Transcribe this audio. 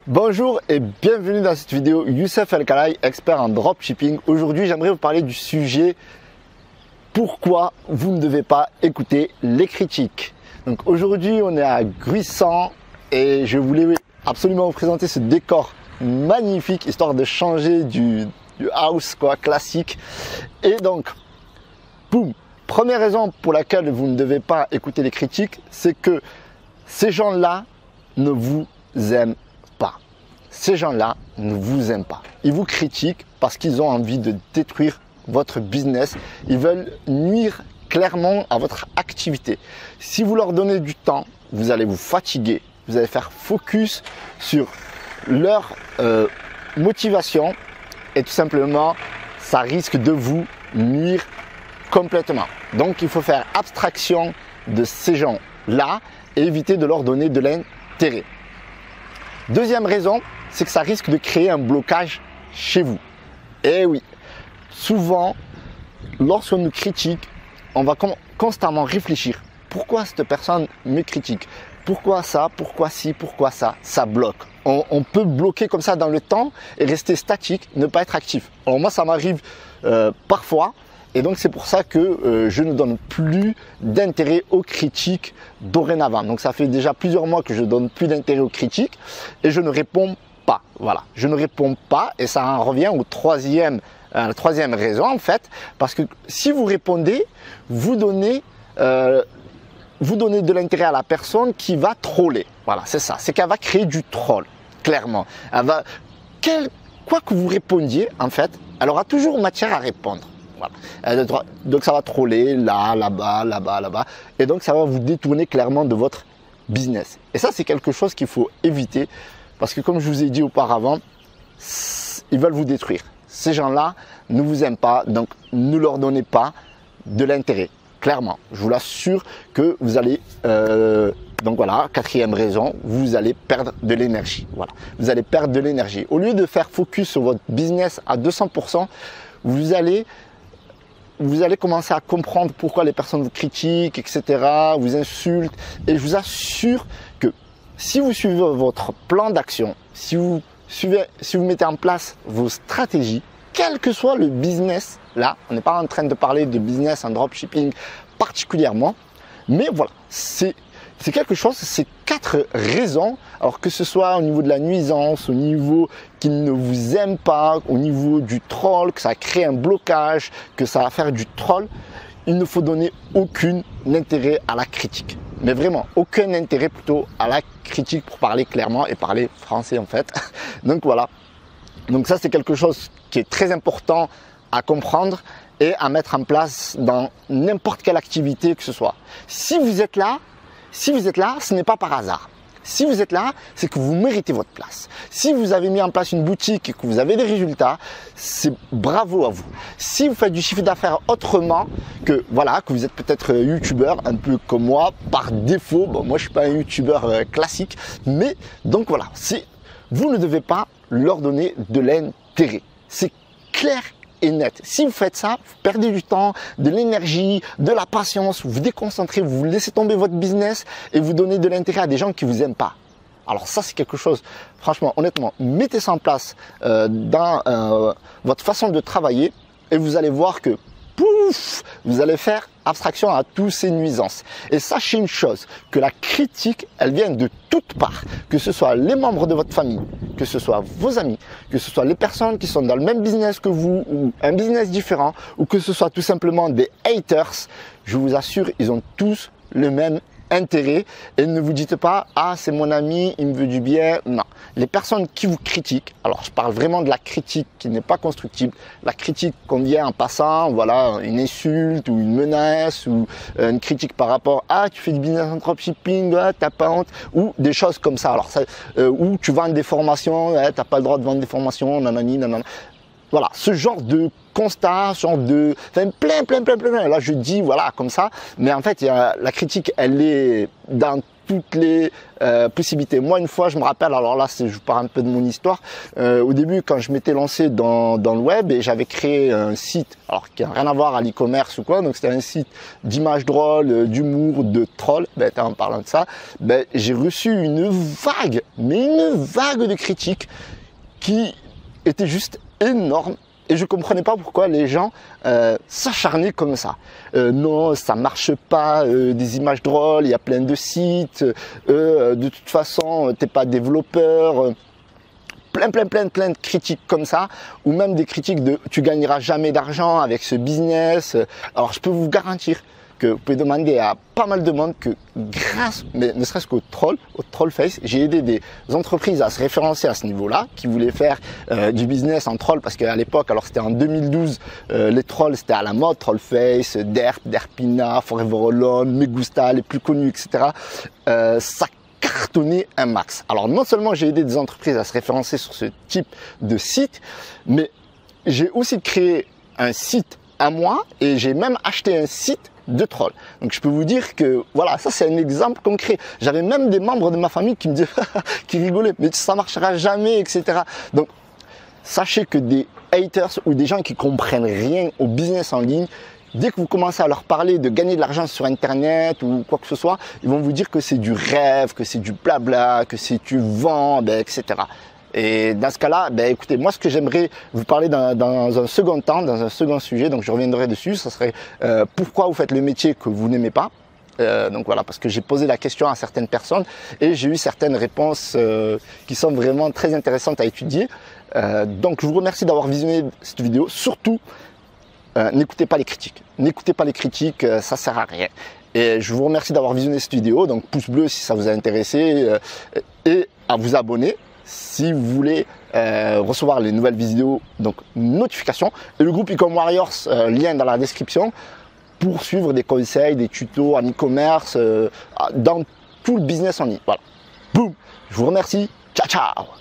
Bonjour et bienvenue dans cette vidéo. Youssef El Khalai, expert en dropshipping. Aujourd'hui, j'aimerais vous parler du sujet pourquoi vous ne devez pas écouter les critiques. Donc aujourd'hui, on est à Gruissant et je voulais absolument vous présenter ce décor magnifique histoire de changer du house classique. Et donc, boum, première raison pour laquelle vous ne devez pas écouter les critiques, c'est que ces gens-là ne vous aiment pas. Ces gens-là ne vous aiment pas. Ils vous critiquent parce qu'ils ont envie de détruire votre business. Ils veulent nuire clairement à votre activité. Si vous leur donnez du temps, vous allez vous fatiguer. Vous allez faire focus sur leur motivation et tout simplement, ça risque de vous nuire complètement. Donc, il faut faire abstraction de ces gens-là et éviter de leur donner de l'intérêt. Deuxième raison, c'est que ça risque de créer un blocage chez vous. Et oui, souvent, lorsqu'on nous critique, on va constamment réfléchir. Pourquoi cette personne me critique? Pourquoi ça? Pourquoi ci? Pourquoi ça? Ça bloque. On peut bloquer comme ça dans le temps et rester statique, ne pas être actif. Alors moi, ça m'arrive parfois. Et donc, c'est pour ça que je ne donne plus d'intérêt aux critiques dorénavant. Donc, ça fait déjà plusieurs mois que je donne plus d'intérêt aux critiques et je ne réponds pas. Voilà, je ne réponds pas et ça en revient au troisième raison en fait. Parce que si vous répondez, vous donnez de l'intérêt à la personne qui va troller. Voilà, c'est ça. C'est qu'elle va créer du troll, clairement. Elle va, quoi que vous répondiez, en fait, elle aura toujours matière à répondre. Voilà. Donc ça va troller là, là-bas, là-bas, là-bas. Et donc ça va vous détourner clairement de votre business. Et ça, c'est quelque chose qu'il faut éviter. Parce que comme je vous ai dit auparavant, ils veulent vous détruire. Ces gens-là ne vous aiment pas. Donc ne leur donnez pas de l'intérêt. Clairement, je vous l'assure que vous allez... donc voilà, quatrième raison, vous allez perdre de l'énergie. Voilà, vous allez perdre de l'énergie. Au lieu de faire focus sur votre business à 200%, vous allez commencer à comprendre pourquoi les personnes vous critiquent, etc., vous insultent. Et je vous assure que si vous suivez votre plan d'action, si vous mettez en place vos stratégies, quel que soit le business, là, on n'est pas en train de parler de business en dropshipping particulièrement, mais voilà, c'est quelque chose, c'est 4 raisons, alors que ce soit au niveau de la nuisance, au niveau qu'ils ne vous aiment pas, au niveau du troll, que ça crée un blocage, que ça va faire du troll, il ne faut donner aucun intérêt à la critique. Mais vraiment, aucun intérêt plutôt à la critique pour parler clairement et parler français en fait. Donc voilà. Donc ça, c'est quelque chose qui est très important à comprendre et à mettre en place dans n'importe quelle activité que ce soit. Si vous êtes là, ce n'est pas par hasard. Si vous êtes là, c'est que vous méritez votre place. Si vous avez mis en place une boutique et que vous avez des résultats, c'est bravo à vous. Si vous faites du chiffre d'affaires autrement que vous êtes peut-être youtubeur, un peu comme moi, par défaut. Bon, moi, je suis pas un youtubeur classique, mais donc voilà, vous ne devez pas leur donner de l'intérêt. C'est clair et net. Si vous faites ça, vous perdez du temps, de l'énergie, de la patience, vous vous déconcentrez, vous laissez tomber votre business et vous donnez de l'intérêt à des gens qui vous aiment pas. Alors ça, c'est quelque chose, franchement, honnêtement, mettez ça en place dans votre façon de travailler et vous allez voir que pouf, vous allez faire abstraction à tous ces nuisances. Et sachez une chose, que la critique, elle vient de toutes parts, que ce soit les membres de votre famille, que ce soit vos amis, que ce soit les personnes qui sont dans le même business que vous ou un business différent, ou que ce soit tout simplement des haters, je vous assure, ils ont tous le même intérêt. Et ne vous dites pas, ah c'est mon ami, il me veut du bien. Non, les personnes qui vous critiquent, alors je parle vraiment de la critique qui n'est pas constructible, la critique qu'on vient en passant, voilà, une insulte ou une menace ou une critique par rapport à tu fais du business en dropshipping, t'as pas honte, ou des choses comme ça. Alors ça, ou tu vends des formations, t'as pas le droit de vendre des formations, nanani, nanana. Voilà, ce genre de constat, ce genre de... Enfin, plein. Là, je dis, voilà, comme ça. Mais en fait, la critique, elle est dans toutes les possibilités. Moi, une fois, je me rappelle, alors là, je vous parle un peu de mon histoire. Au début, quand je m'étais lancé dans le web et j'avais créé un site, alors qui n'a rien à voir à l'e-commerce ou quoi, donc c'était un site d'images drôles, d'humour, de trolls. En parlant de ça, j'ai reçu une vague, mais une vague de critiques qui était juste énorme. Et je comprenais pas pourquoi les gens s'acharnaient comme ça. Non, ça marche pas, des images drôles, il y a plein de sites, de toute façon, t'es pas développeur. Plein de critiques comme ça, ou même des critiques de tu gagneras jamais d'argent avec ce business. Alors je peux vous garantir que vous pouvez demander à pas mal de monde que grâce, mais ne serait-ce qu'au troll face, j'ai aidé des entreprises à se référencer à ce niveau-là, qui voulaient faire du business en troll, parce qu'à l'époque, alors c'était en 2012, les trolls c'était à la mode, Trollface, Derp, Derpina, Forever Alone, Megusta, les plus connus, etc. Ça cartonné un max. Alors non seulement j'ai aidé des entreprises à se référencer sur ce type de site, mais j'ai aussi créé un site à moi et j'ai même acheté un site de troll. Donc je peux vous dire que voilà, ça c'est un exemple concret. J'avais même des membres de ma famille qui me disaient, qui rigolaient, mais ça marchera jamais, etc. Donc sachez que des haters ou des gens qui comprennent rien au business en ligne, dès que vous commencez à leur parler de gagner de l'argent sur Internet ou quoi que ce soit, ils vont vous dire que c'est du rêve, que c'est du blabla, que c'est du vent, etc. Et dans ce cas-là, écoutez, moi ce que j'aimerais vous parler dans un second temps, dans un second sujet, donc je reviendrai dessus, ça serait pourquoi vous faites le métier que vous n'aimez pas. Donc voilà, parce que j'ai posé la question à certaines personnes et j'ai eu certaines réponses qui sont vraiment très intéressantes à étudier. Donc je vous remercie d'avoir visionné cette vidéo. Surtout, n'écoutez pas les critiques. N'écoutez pas les critiques, ça sert à rien. Et je vous remercie d'avoir visionné cette vidéo. Donc pouce bleu si ça vous a intéressé et à vous abonner si vous voulez recevoir les nouvelles vidéos, donc notifications. Et le groupe Ecom Warriors, lien dans la description pour suivre des conseils, des tutos en e-commerce, dans tout le business en ligne. Voilà. Boum. Je vous remercie. Ciao, ciao.